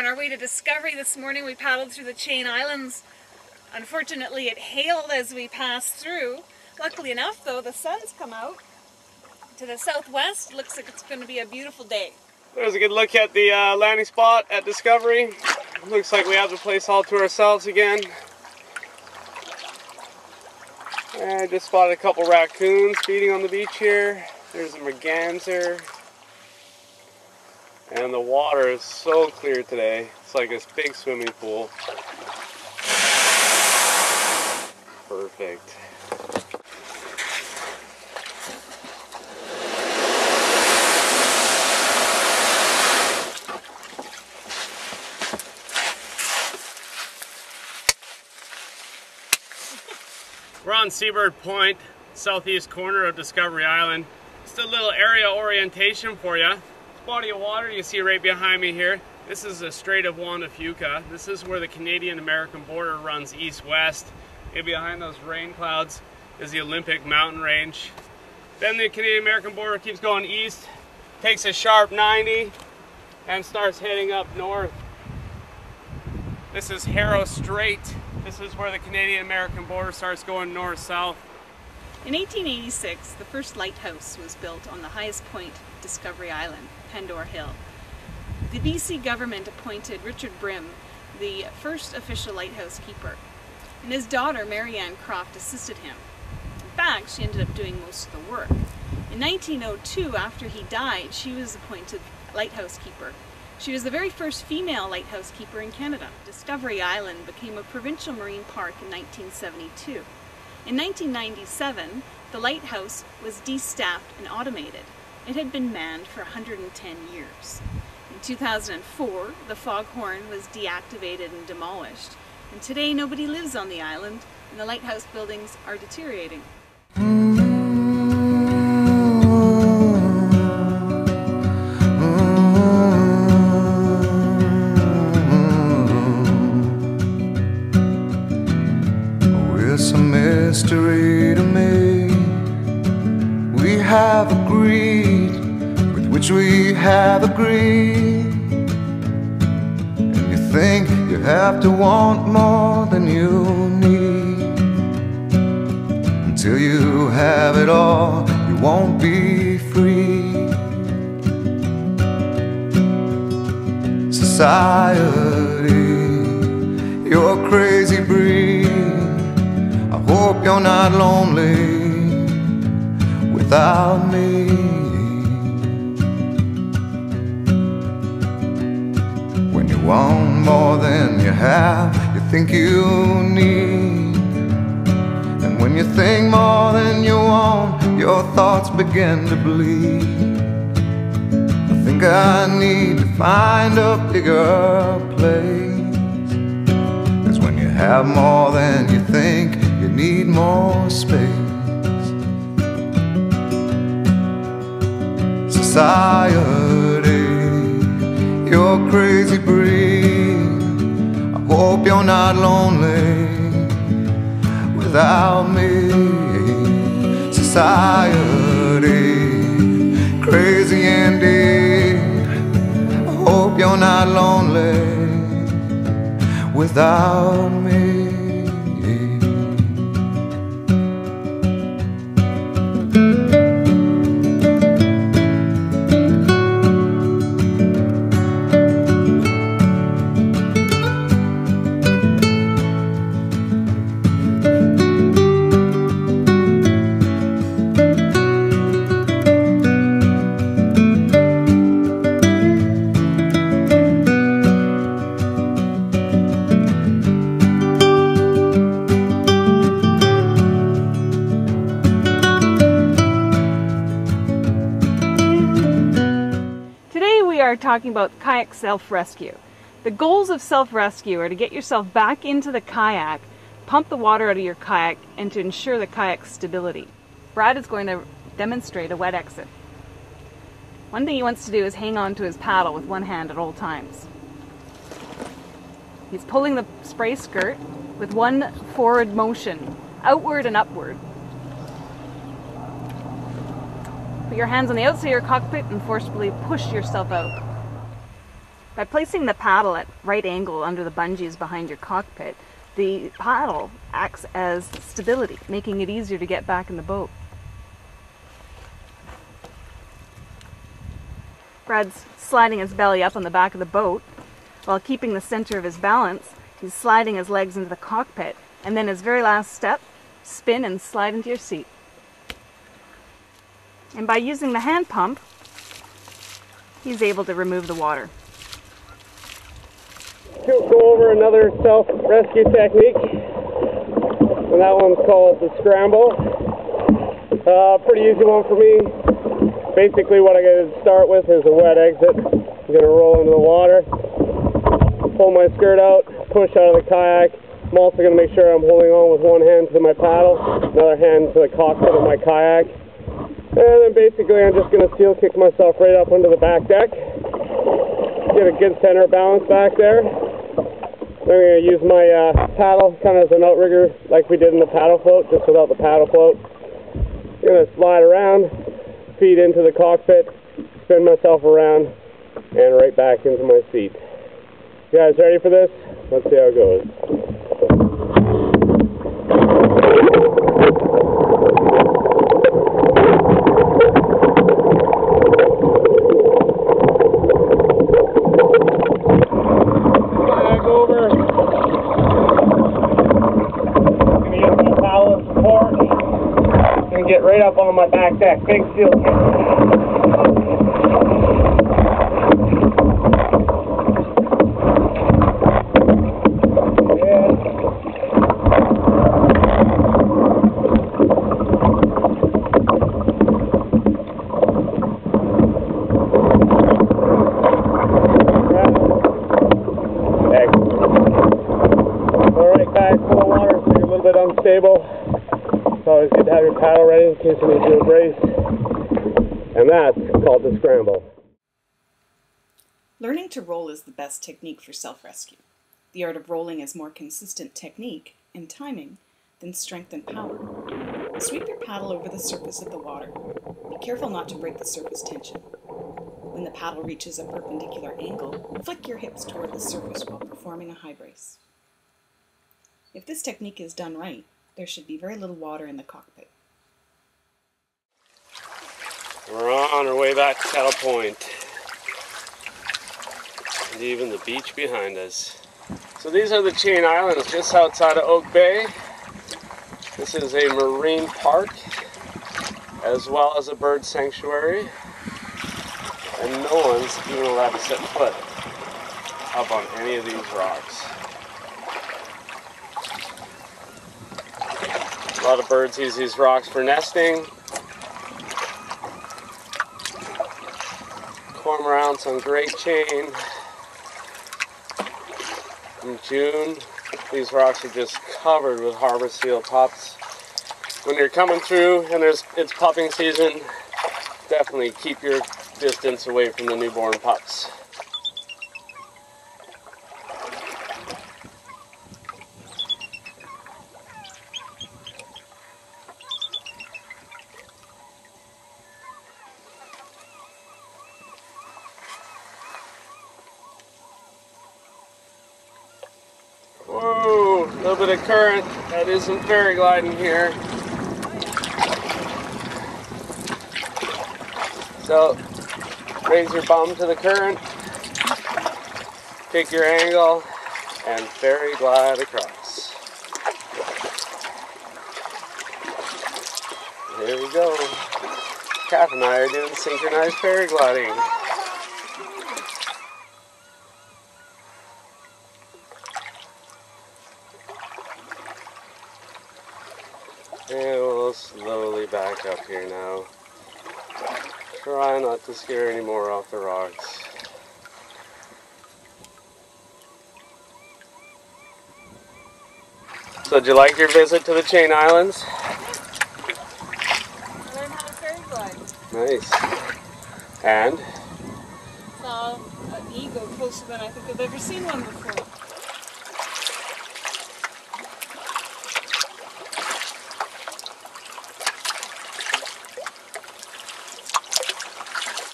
On our way to Discovery this morning, we paddled through the Chain Islands. Unfortunately, it hailed as we passed through. Luckily enough, though, the sun's come out. To the southwest, looks like it's going to be a beautiful day. There's a good look at the landing spot at Discovery. Looks like we have the place all to ourselves again. I just spotted a couple raccoons feeding on the beach here. There's a merganser. And the water is so clear today. It's like this big swimming pool. Perfect. We're on Seabird Point, southeast corner of Discovery Island. Just a little area orientation for you. Body of water you see right behind me here. This is the Strait of Juan de Fuca. This is where the Canadian-American border runs east-west. And behind those rain clouds is the Olympic mountain range. Then the Canadian-American border keeps going east, takes a sharp 90, and starts heading up north. This is Harrow Strait. This is where the Canadian-American border starts going north-south. In 1886, the first lighthouse was built on the highest point of Discovery Island, Pandora Hill. The BC government appointed Richard Brim the first official lighthouse keeper, and his daughter Marianne Croft assisted him. In fact, she ended up doing most of the work. In 1902, after he died, she was appointed lighthouse keeper. She was the very first female lighthouse keeper in Canada. Discovery Island became a provincial marine park in 1972. In 1997, the lighthouse was de-staffed and automated. It had been manned for 110 years. In 2004, the foghorn was deactivated and demolished. And today nobody lives on the island, and the lighthouse buildings are deteriorating. It's a mystery to me. We have agreed with which we have agreed. And you think you have to want more than you need. Until you have it all, you won't be free. Society, you're a crazy breed. I hope you're not lonely without me. When you want more than you have, you think you need. And when you think more than you want, your thoughts begin to bleed. I think I need to find a bigger place. 'Cause when you have more than you think, you need more space. Society, you're a crazy breed. I hope you're not lonely without me. Society, crazy indeed. I hope you're not lonely without me. Are talking about Kayak Self-Rescue. The goals of self-rescue are to get yourself back into the kayak, pump the water out of your kayak, and to ensure the kayak's stability. Brad is going to demonstrate a wet exit. One thing he wants to do is hang on to his paddle with one hand at all times. He's pulling the spray skirt with one forward motion, outward and upward. Put your hands on the outside of your cockpit and forcefully push yourself out. By placing the paddle at right angle under the bungees behind your cockpit, the paddle acts as stability, making it easier to get back in the boat. Brad's sliding his belly up on the back of the boat. While keeping the center of his balance, he's sliding his legs into the cockpit, and then his very last step, spin and slide into your seat. And by using the hand pump, he's able to remove the water. We'll go over another self-rescue technique, and that one's called the scramble. Pretty easy one for me. Basically what I got to start with is a wet exit. I'm going to roll into the water, pull my skirt out, push out of the kayak. I'm also going to make sure I'm holding on with one hand to my paddle, another hand to the cockpit of my kayak. And then basically I'm just going to seal kick myself right up onto the back deck. Get a good center of balance back there. Then I'm going to use my paddle kind of as an outrigger like we did in the paddle float, just without the paddle float. I'm going to slide around, feet into the cockpit, spin myself around, and right back into my seat. You guys ready for this? Let's see how it goes. Back over. I'm going to use my paddle as support. And get right up on my back deck. Big seal kick. Alright guys, full of water, so you're a little bit unstable. It's always good to have your paddle ready in case you need to brace. And that's called the scramble. Learning to roll is the best technique for self-rescue. The art of rolling is more consistent technique and timing than strength and power. Sweep your paddle over the surface of the water. Be careful not to break the surface tension. When the paddle reaches a perpendicular angle, flick your hips toward the surface while performing a high brace. If this technique is done right, there should be very little water in the cockpit. We're on our way back to Kettle Point. And even the beach behind us. So these are the Chain Islands just outside of Oak Bay. This is a marine park as well as a bird sanctuary. And no one's even allowed to set foot up on any of these rocks. A lot of birds use these rocks for nesting. Cormorants on great chain. In June, these rocks are just covered with harbor seal pups. When you're coming through and it's pupping season, definitely keep your distance away from the newborn pups. Whoa, a little bit of current. That is some ferry gliding here. So, raise your bum to the current, pick your angle, and ferry glide across. There we go. Kath and I are doing synchronized ferry gliding. And we'll slowly back up here now. Try not to scare any more off the rocks. So did you like your visit to the Chain Islands? I learned how to ferry glide. Nice. And? Saw an eagle closer than I think I've ever seen one before.